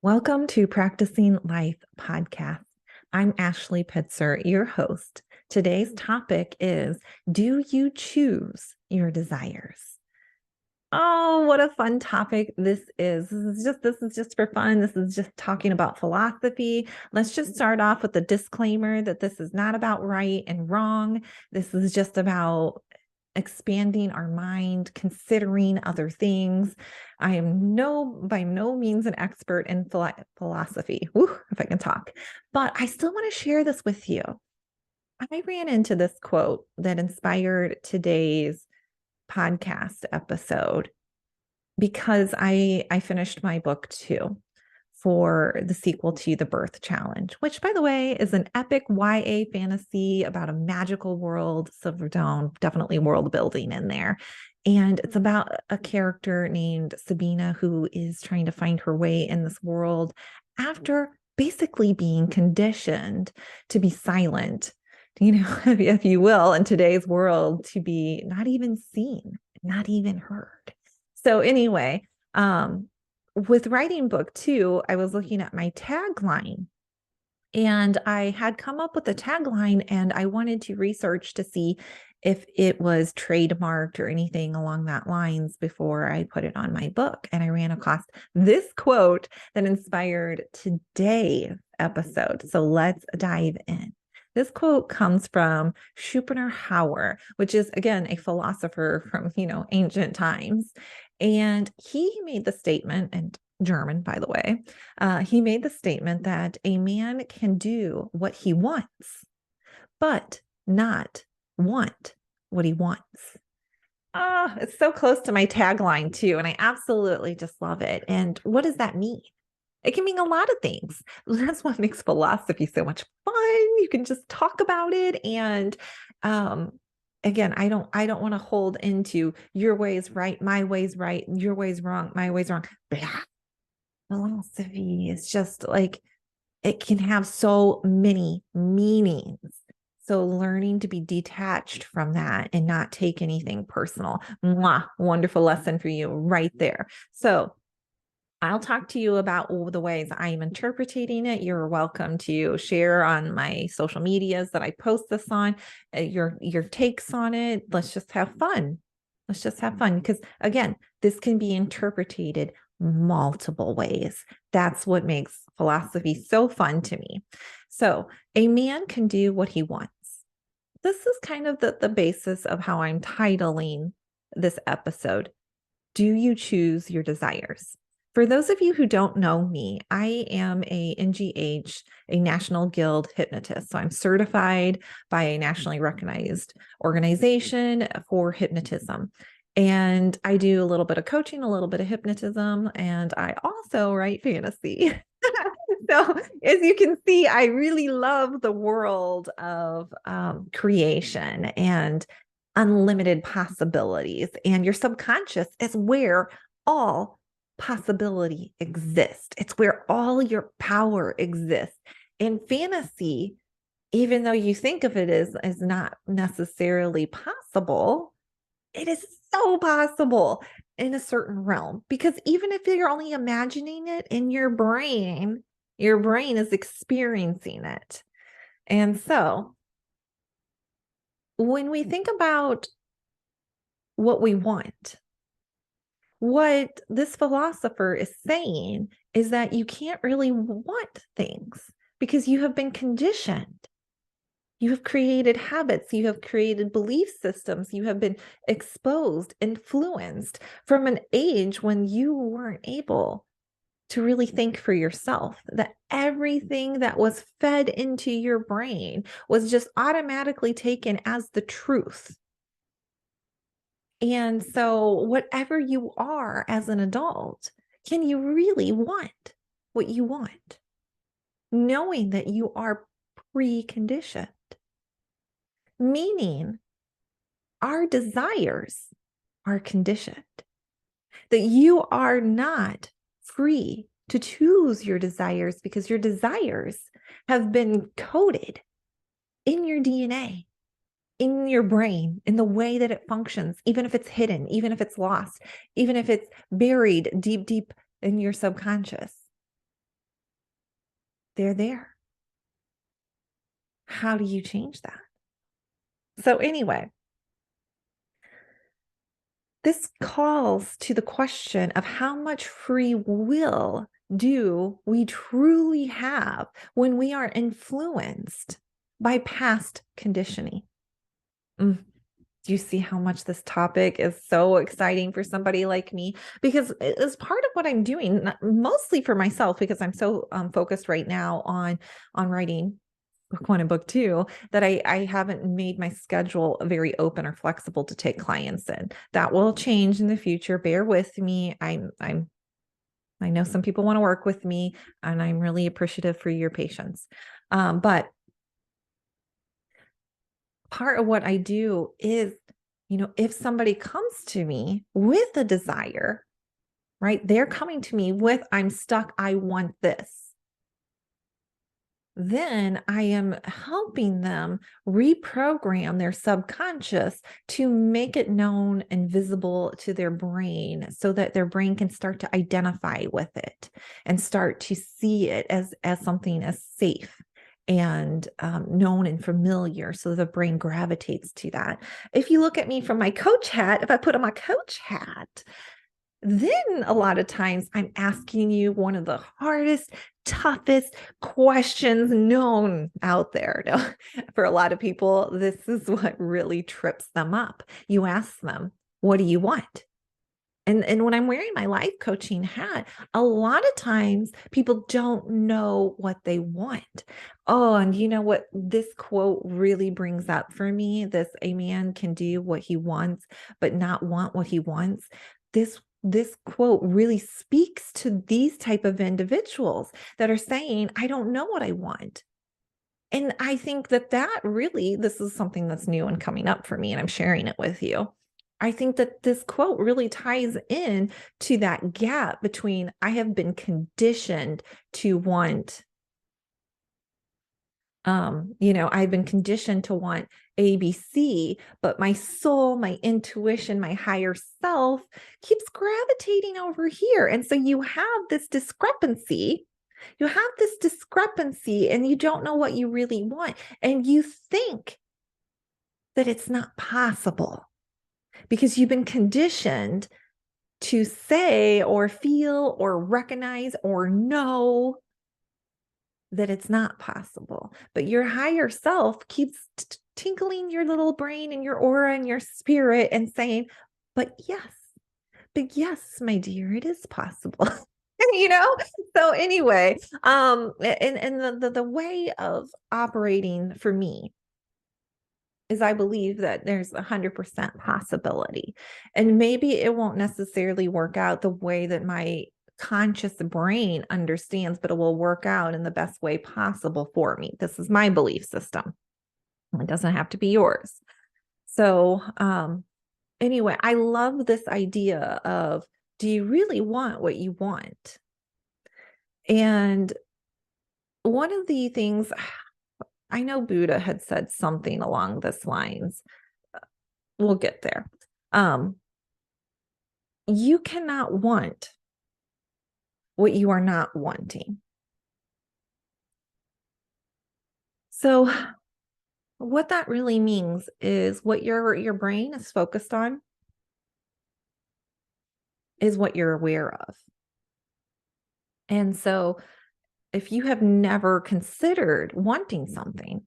Welcome to Practicing Life podcast. I'm Ashley Pitzer, your host. Today's topic is, do you choose your desires? Oh, what a fun topic this is. This is just for fun. This is just talking about philosophy. Let's just start off with a disclaimer that this is not about right and wrong. This is just about expanding our mind, considering other things. I am by no means an expert in philosophy, if I can talk, but I still want to share this with you. I ran into this quote that inspired today's podcast episode because I finished my book too, for the sequel to The Birth Challenge, which, by the way, is an epic YA fantasy about a magical world. Silverdome, definitely world building in there. And it's about a character named Sabina who is trying to find her way in this world after basically being conditioned to be silent, if you will, in today's world, to be not even seen, not even heard. So anyway, with writing book two, I was looking at my tagline, and I had come up with a tagline, and I wanted to research to see if it was trademarked or anything along that lines before I put it on my book. And I ran across this quote that inspired today's episode. So let's dive in. This quote comes from Schopenhauer, which is, again, a philosopher from, ancient times. And he made the statement, and German, by the way, he made the statement that a man can do what he wants, but not want what he wants. It's so close to my tagline too, and I absolutely just love it. And what does that mean? It can mean a lot of things. That's what makes philosophy so much fun. You can just talk about it. And again, I don't want to hold into your way is right, my way's right, your way's wrong, my way's wrong. Blah. Philosophy is just like, it can have so many meanings. So learning to be detached from that and not take anything personal. Mwah, wonderful lesson for you right there. So I'll talk to you about the ways I'm interpreting it. You're welcome to share on my social medias that I post this on, your takes on it. Let's just have fun. Let's just have fun. Because again, this can be interpreted multiple ways. That's what makes philosophy so fun to me. So a man can do what he wants. This is kind of the basis of how I'm titling this episode. Do you choose your desires? For those of you who don't know me, I am a NGH, a National Guild hypnotist. So I'm certified by a nationally recognized organization for hypnotism. And I do a little bit of coaching, a little bit of hypnotism, and I also write fantasy. So as you can see, I really love the world of creation and unlimited possibilities. And your subconscious is where all possibility exists. It's where all your power exists. In fantasy, even though you think of it as not necessarily possible, it is so possible in a certain realm, because even if you're only imagining it in your brain is experiencing it. And so when we think about what we want, what this philosopher is saying is that you can't really want things because you have been conditioned. You have created habits, you have created belief systems, you have been exposed, influenced from an age when you weren't able to really think for yourself, that everything that was fed into your brain was just automatically taken as the truth. And so whatever you are as an adult, can you really want what you want, knowing that you are preconditioned? Meaning our desires are conditioned, that you are not free to choose your desires because your desires have been coded in your DNA, in your brain, in the way that it functions, even if it's hidden, even if it's lost, even if it's buried deep, deep in your subconscious. they're there. How do you change that? So anyway, this calls to the question of how much free will do we truly have when we are influenced by past conditioning? Do you see how much this topic is so exciting for somebody like me? Because it's part of what I'm doing, mostly for myself, because I'm so focused right now on writing book 1 and book 2, that I haven't made my schedule very open or flexible to take clients in. That will change in the future. Bear with me. I know some people want to work with me, and I'm really appreciative for your patience. But part of what I do is, if somebody comes to me with a desire, right? They're coming to me with, I'm stuck, I want this. Then I am helping them reprogram their subconscious to make it known and visible to their brain so that their brain can start to identify with it and start to see it as something as safe and known and familiar, so the brain gravitates to that. If you look at me from my coach hat, if I put on my coach hat, then a lot of times I'm asking you one of the hardest, toughest questions known out there. No, for a lot of people, this is what really trips them up. You ask them, what do you want? And when I'm wearing my life coaching hat, a lot of times people don't know what they want. Oh, and you know what this quote really brings up for me? This, a man can do what he wants, but not want what he wants. This quote really speaks to these type of individuals that are saying, I don't know what I want. And I think that really, this is something that's new and coming up for me, and I'm sharing it with you. I think that this quote really ties in to that gap between, I have been conditioned to want, I've been conditioned to want ABC, but my soul, my intuition, my higher self keeps gravitating over here. And so you have this discrepancy. You have this discrepancy, and you don't know what you really want. And you think that it's not possible because you've been conditioned to say or feel or recognize or know that it's not possible. But your higher self keeps tinkling your little brain and your aura and your spirit and saying, but yes, my dear, it is possible. So anyway, and the way of operating for me is, I believe that there's 100% possibility, and maybe it won't necessarily work out the way that my conscious brain understands, but it will work out in the best way possible for me. This is my belief system. It doesn't have to be yours. So, anyway, I love this idea of, do you really want what you want? And one of the things, I know Buddha had said something along this lines. We'll get there. You cannot want what you are not wanting. So what that really means is, what your brain is focused on is what you're aware of. And so if you have never considered wanting something,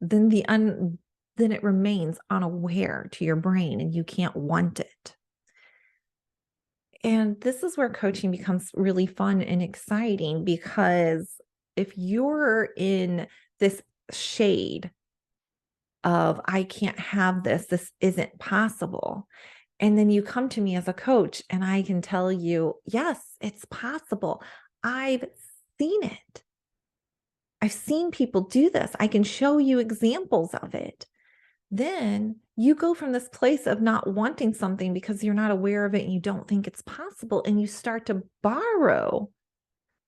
then then it remains unaware to your brain, and you can't want it. And this is where coaching becomes really fun and exciting, because if you're in this shade of, I can't have this isn't possible, and then you come to me as a coach and I can tell you, yes, it's possible. I've seen it. I've seen people do this. I can show you examples of it. Then you go from this place of not wanting something because you're not aware of it and you don't think it's possible, and you start to borrow,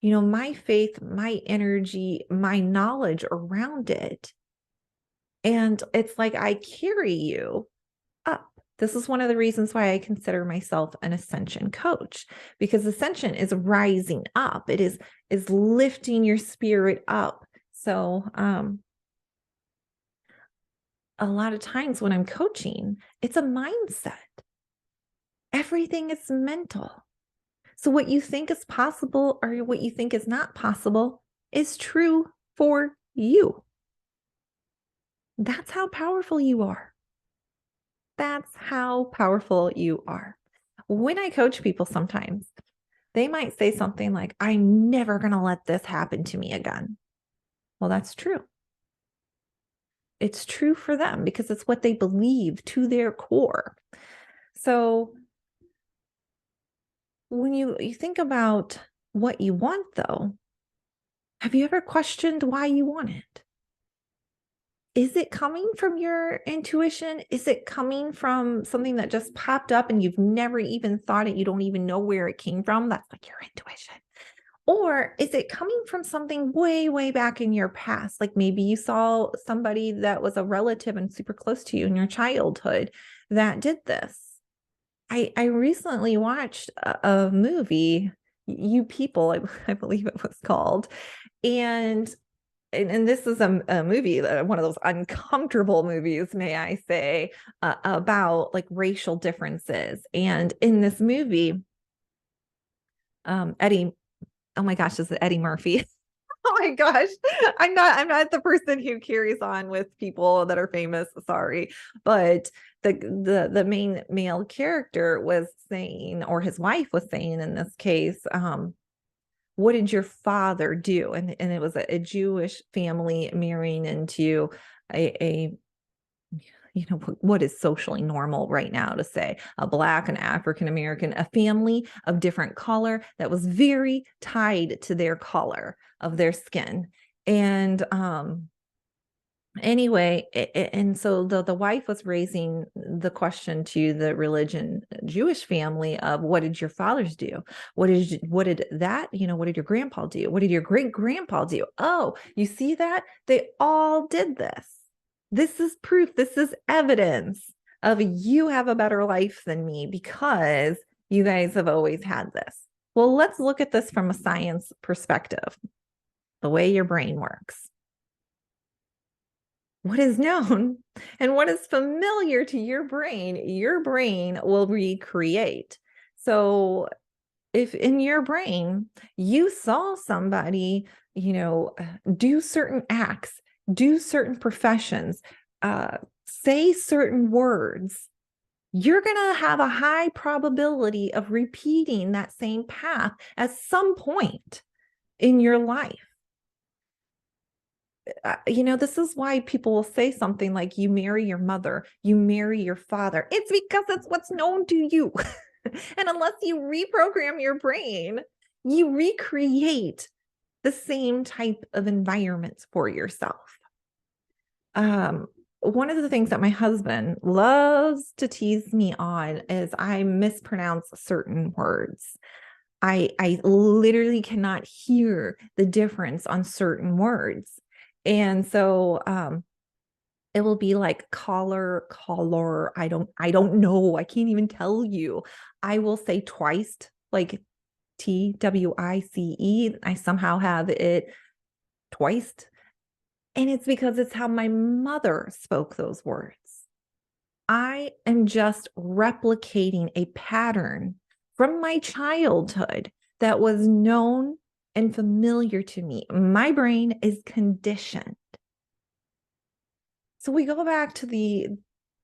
my faith, my energy, my knowledge around it. And it's like I carry you up This is one of the reasons why I consider myself an ascension coach, because ascension is rising up. It is lifting your spirit up. So a lot of times when I'm coaching, it's a mindset. Everything is mental. So what you think is possible or what you think is not possible is true for you. That's how powerful you are. That's how powerful you are. When I coach people, sometimes they might say something like, I'm never going to let this happen to me again. Well, that's true. It's true for them because it's what they believe to their core. So when you think about what you want, though, have you ever questioned why you want it? Is it coming from your intuition? Is it coming from something that just popped up and you've never even thought it? You don't even know where it came from? That's like your intuition. Or is it coming from something way, way back in your past? Like maybe you saw somebody that was a relative and super close to you in your childhood that did this. I recently watched a movie, You People, I believe it was called. And this is a movie, one of those uncomfortable movies, may I say, about like racial differences. And in this movie, Eddie, oh my gosh, is it Eddie Murphy? Oh my gosh, I'm not the person who carries on with people that are famous. Sorry, but the main male character was saying, or his wife was saying in this case, what did your father do? And it was a Jewish family marrying into a what is socially normal right now to say, a Black, an African American, a family of different color that was very tied to their color of their skin. And anyway, and so the wife was raising the question to the religion Jewish family of, what did your fathers do? What did that, what did your grandpa do? What did your great grandpa do? Oh, you see that? They all did this. This is proof. This is evidence of you have a better life than me because you guys have always had this. Well, let's look at this from a science perspective, the way your brain works. What is known and what is familiar to your brain will recreate. So if in your brain you saw somebody, do certain acts, do certain professions, say certain words, you're going to have a high probability of repeating that same path at some point in your life. This is why people will say something like, you marry your mother, you marry your father. It's because it's what's known to you. And unless you reprogram your brain, you recreate the same type of environments for yourself. One of the things that my husband loves to tease me on is I mispronounce certain words. I literally cannot hear the difference on certain words. And so it will be like collar. I don't know. I can't even tell you. I will say twice, like TWICE. I somehow have it twice. And it's because it's how my mother spoke those words. I am just replicating a pattern from my childhood that was known and familiar to me. My brain is conditioned. So we go back to the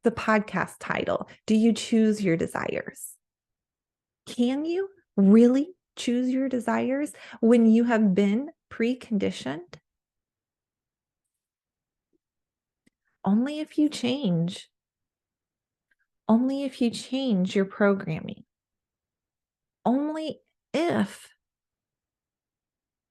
podcast title. Do you choose your desires? Can you really choose your desires when you have been preconditioned? Only if you change. Only if you change your programming. Only if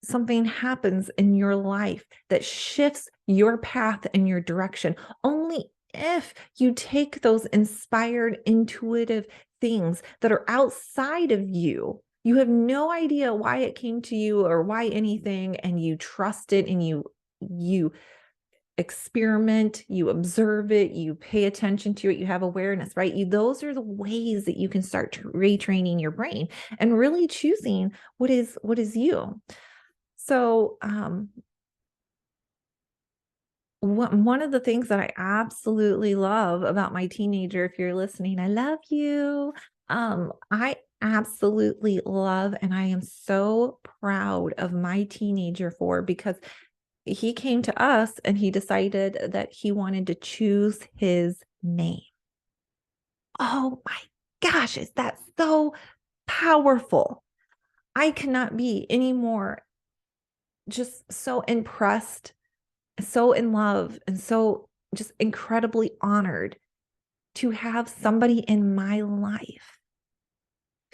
something happens in your life that shifts your path and your direction. Only if you take those inspired, intuitive things that are outside of you. You have no idea why it came to you or why anything, and you trust it and you experiment, you observe it, you pay attention to it, you have awareness, right? Those are the ways that you can start retraining your brain and really choosing what is you. So, one of the things that I absolutely love about my teenager, if you're listening, I love you. I absolutely love, and I am so proud of my teenager because he came to us and he decided that he wanted to choose his name. Oh my gosh, is that so powerful? I cannot be any more just so impressed, so in love, and so just incredibly honored to have somebody in my life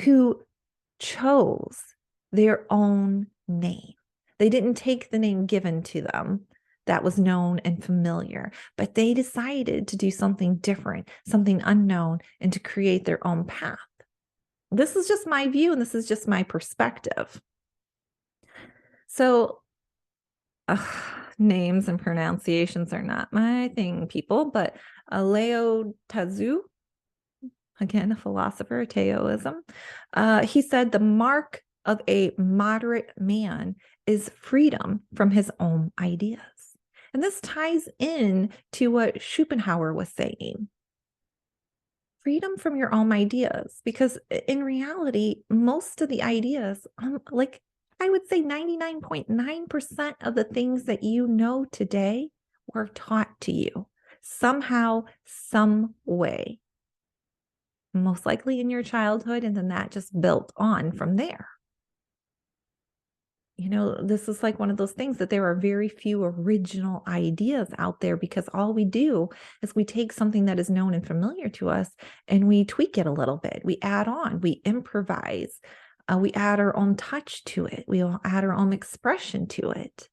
who chose their own name. They didn't take the name given to them that was known and familiar, but they decided to do something different, something unknown, and to create their own path. This is just my view, and this is just my perspective. So, names and pronunciations are not my thing, people, but Leo Tazu, again, a philosopher, Taoism, he said the mark of a moderate man is freedom from his own ideas. And this ties in to what Schopenhauer was saying. Freedom from your own ideas, because in reality, most of the ideas, like I would say 99.9% of the things that you know today were taught to you somehow, some way. Most likely in your childhood, and then that just built on from there. You know, this is like one of those things that there are very few original ideas out there, because all we do is we take something that is known and familiar to us and we tweak it a little bit. We add on, we improvise, we add our own touch to it. We will add our own expression to it.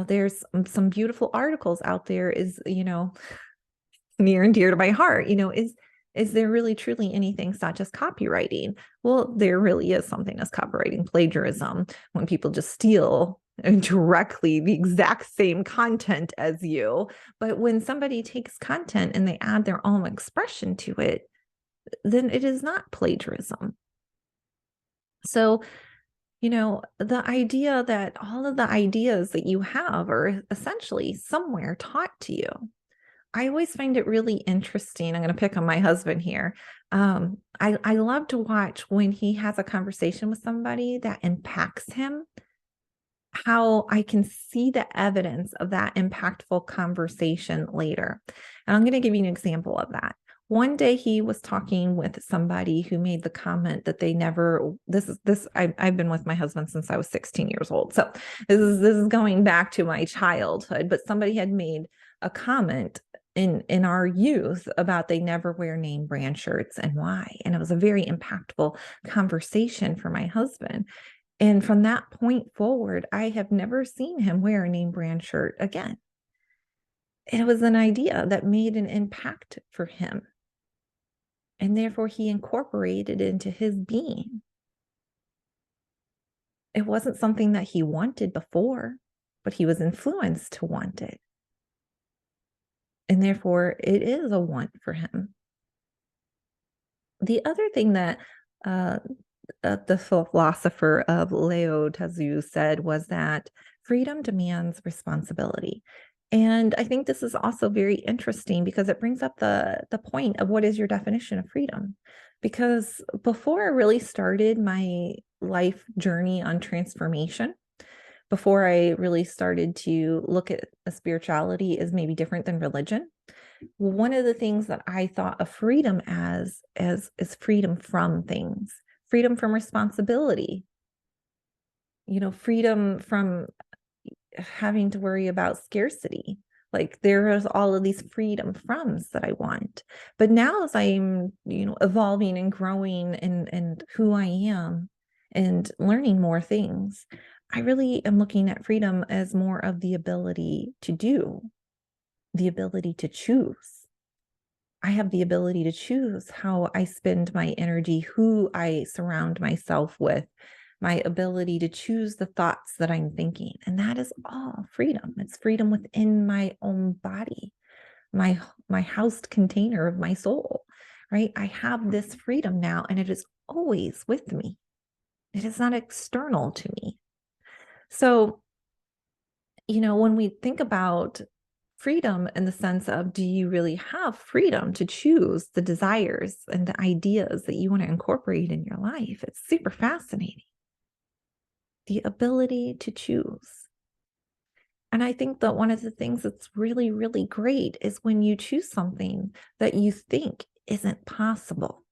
There's some beautiful articles out there, is, near and dear to my heart, is there really truly anything such as copywriting? Well, there really is something as copywriting, plagiarism, when people just steal directly the exact same content as you. But when somebody takes content and they add their own expression to it, then it is not plagiarism. So, the idea that all of the ideas that you have are essentially somewhere taught to you. I always find it really interesting. I'm going to pick on my husband here. I love to watch when he has a conversation with somebody that impacts him, how I can see the evidence of that impactful conversation later. And I'm going to give you an example of that. One day he was talking with somebody who made the comment that they never, I've been with my husband since I was 16 years old. So this is going back to my childhood, but somebody had made a comment in our youth about they never wear name brand shirts and why. And it was a very impactful conversation for my husband. And from that point forward, I have never seen him wear a name brand shirt again. It was an idea that made an impact for him. And therefore he incorporated it into his being. It wasn't something that he wanted before, but he was influenced to want it. And therefore, it is a want for him. The other thing that the philosopher of Lao Tzu said was that freedom demands responsibility. And I think this is also very interesting because it brings up the point of what is your definition of freedom? Because before I really started my life journey on transformation, before I really started to look at a spirituality as maybe different than religion, one of the things that I thought of freedom as is freedom from things, freedom from responsibility, freedom from having to worry about scarcity. Like there is all of these freedom froms that I want. But now as I'm, evolving and growing and who I am and learning more things, I really am looking at freedom as more of the ability to do, the ability to choose. I have the ability to choose how I spend my energy, who I surround myself with, my ability to choose the thoughts that I'm thinking. And that is all freedom. It's freedom within my own body, my housed container of my soul, right? I have this freedom now, and it is always with me. It is not external to me. So, when we think about freedom in the sense of, do you really have freedom to choose the desires and the ideas that you want to incorporate in your life? It's super fascinating. The ability to choose. And I think that one of the things that's really, really great is when you choose something that you think isn't possible.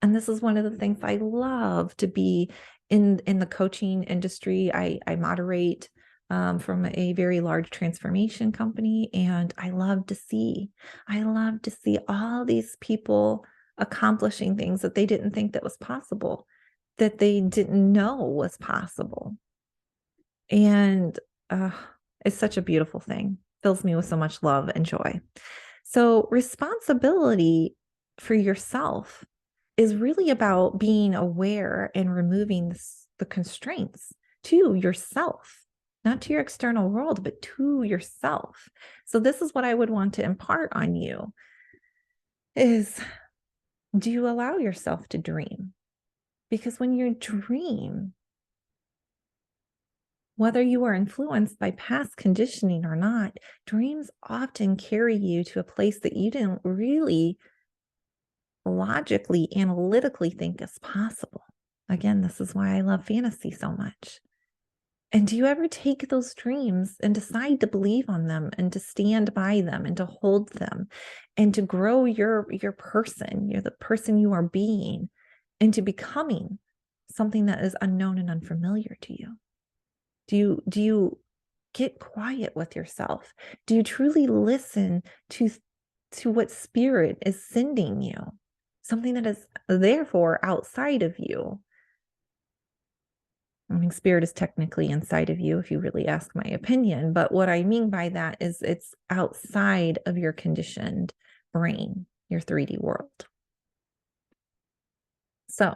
And this is one of the things I love to be in the coaching industry. I moderate from a very large transformation company, and I love to see all these people accomplishing things that they didn't think that was possible, that they didn't know was possible. And it's such a beautiful thing. Fills me with so much love and joy. So responsibility for yourself is really about being aware and removing the constraints to yourself, not to your external world, but to yourself. So this is what I would want to impart on you is, do you allow yourself to dream? Because when you dream, whether you are influenced by past conditioning or not, dreams often carry you to a place that you didn't really logically, analytically think is possible. Again, this is why I love fantasy so much. And do you ever take those dreams and decide to believe on them and to stand by them and to hold them and to grow your person, the person you are being, into becoming something that is unknown and unfamiliar to you? Do you get quiet with yourself? Do you truly listen to what spirit is sending you? Something that is therefore outside of you. I mean, spirit is technically inside of you, if you really ask my opinion. But what I mean by that is it's outside of your conditioned brain, your 3D world. So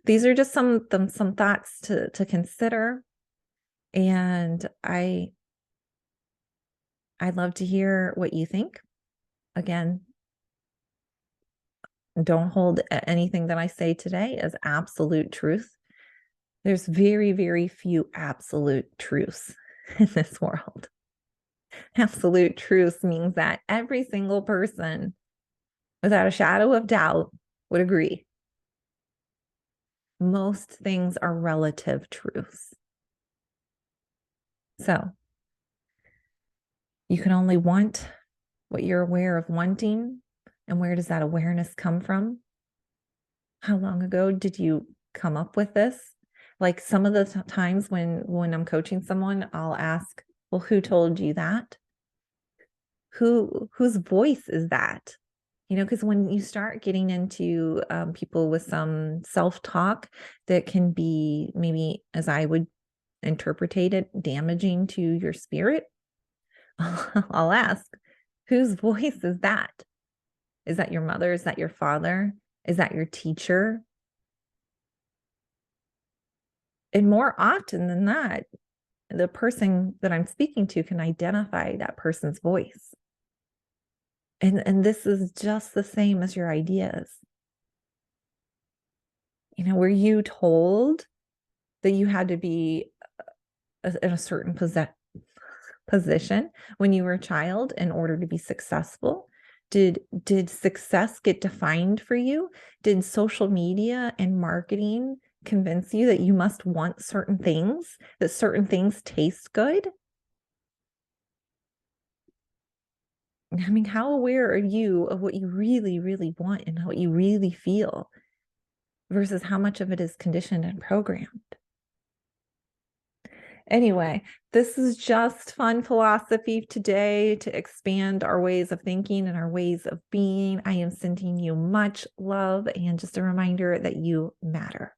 these are just some thoughts to consider. And I'd love to hear what you think. Again, don't hold anything that I say today as absolute truth. There's very, very few absolute truths in this world. Absolute truth means that every single person, without a shadow of doubt, would agree. Most things are relative truths. So you can only want what you're aware of wanting. And where does that awareness come from? How long ago did you come up with this? Like some of the times when I'm coaching someone, I'll ask, well, who told you that? Whose voice is that? Because when you start getting into people with some self-talk that can be, maybe as I would interpret it, damaging to your spirit, I'll ask, whose voice is that? Is that your mother? Is that your father? Is that your teacher? And more often than not, the person that I'm speaking to can identify that person's voice. And this is just the same as your ideas. Were you told that you had to be in a certain position when you were a child in order to be successful? Did success get defined for you? Did social media and marketing convince you that you must want certain things, that certain things taste good? I mean, how aware are you of what you really, really want and what you really feel versus how much of it is conditioned and programmed? Anyway, this is just fun philosophy today to expand our ways of thinking and our ways of being. I am sending you much love and just a reminder that you matter.